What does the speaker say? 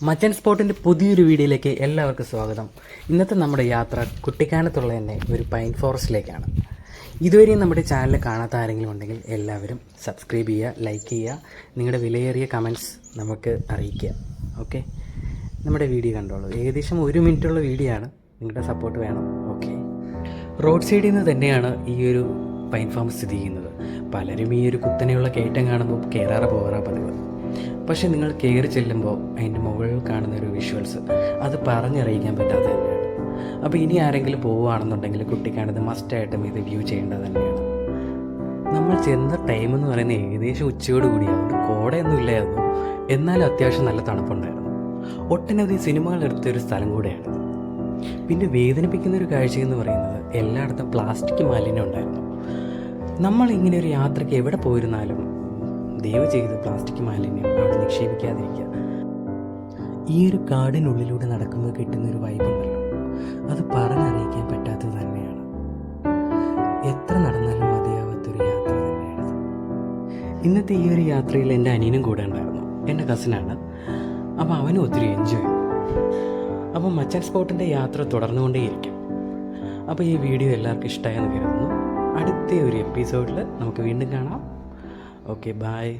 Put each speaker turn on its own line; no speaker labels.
മച്ചൻ സ്പോട്ടിൻ്റെ പുതിയൊരു വീഡിയോയിലേക്ക് എല്ലാവർക്കും സ്വാഗതം. ഇന്നത്തെ നമ്മുടെ യാത്ര കുട്ടിക്കാനത്തുള്ള തന്നെ ഒരു പൈൻ ഫോറസ്റ്റിലേക്കാണ്. ഇതുവരെയും നമ്മുടെ ചാനൽ കാണാത്ത ആരെങ്കിലും ഉണ്ടെങ്കിൽ എല്ലാവരും സബ്സ്ക്രൈബ് ചെയ്യുക, ലൈക്ക് ചെയ്യുക, നിങ്ങളുടെ വിലയേറിയ കമൻറ്റ്സ് നമുക്ക് അറിയിക്കുക. ഓക്കെ, നമ്മുടെ വീഡിയോ കണ്ടോളൂ. ഏകദേശം 1 മിനിറ്റുള്ള വീഡിയോ ആണ്, നിങ്ങളുടെ സപ്പോർട്ട് വേണം. ഓക്കെ, റോഡ് സൈഡിൽ നിന്ന് തന്നെയാണ് ഈ ഒരു പൈൻ ഫാം സ്ഥിതി ചെയ്യുന്നത്. പലരും ഈ ഒരു കുത്തനെയുള്ള കയറ്റം കാണുമ്പോൾ കയറാറ് പോകാറാ പതിവ്. പക്ഷേ നിങ്ങൾ കയറി ചെല്ലുമ്പോൾ അതിൻ്റെ മുകളിൽ കാണുന്ന ഒരു വിഷ്വൽസ് അത് പറഞ്ഞറിയിക്കാൻ പറ്റാതെ തന്നെയാണ്. അപ്പോൾ ഇനി ആരെങ്കിലും പോവുകയാണെന്നുണ്ടെങ്കിൽ കുട്ടിക്കാനത്ത് മസ്റ്റായിട്ടും ഇത് വ്യൂ ചെയ്യേണ്ടത് തന്നെയാണ്. നമ്മൾ ചെന്ന ടൈം എന്ന് പറയുന്നത് ഏകദേശം ഉച്ചയോട് കൂടിയാവുന്നു. കോടയൊന്നും ഇല്ലായിരുന്നു, എന്നാലും അത്യാവശ്യം നല്ല തണുപ്പുണ്ടായിരുന്നു. ഒട്ടനവധി സിനിമകൾ എടുത്തൊരു സ്ഥലം കൂടെയാണിത്. പിന്നെ വേദനിപ്പിക്കുന്നൊരു കാഴ്ചയെന്ന് പറയുന്നത് എല്ലായിടത്തും പ്ലാസ്റ്റിക് മാലിന്യം ഉണ്ടായിരുന്നു. നമ്മൾ ഇങ്ങനെ ഒരു യാത്രയ്ക്ക് എവിടെ പോയിരുന്നാലും ദയവ് ചെയ്ത് പ്ലാസ്റ്റിക് മാലിന്യം അവിടെ നിക്ഷേപിക്കാതിരിക്കുക. ഈ ഒരു കാടിനുള്ളിലൂടെ നടക്കുമ്പോൾ കിട്ടുന്നൊരു വൈബുണ്ടല്ലോ, അത് പറഞ്ഞറിയിക്കാൻ പറ്റാത്തത് തന്നെയാണ്. എത്ര നടന്നാലും മതിയാവാത്തൊരു യാത്ര തന്നെയാണിത്. ഇന്നത്തെ ഈ ഒരു യാത്രയിൽ എൻ്റെ അനിയനും കൂടെ ഉണ്ടായിരുന്നു, എൻ്റെ കസിനാണ്. അപ്പോൾ അവനും ഒത്തിരി എൻജോയ് ചെയ്തു. അപ്പോൾ മച്ചൻ സ്പോട്ടിൻ്റെ യാത്ര തുടർന്നുകൊണ്ടേയിരിക്കും. അപ്പോൾ ഈ വീഡിയോ എല്ലാവർക്കും ഇഷ്ടമായെന്ന് കരുതുന്നു. അടുത്ത ഒരു എപ്പിസോഡിൽ നമുക്ക് വീണ്ടും കാണാം. Okay, bye.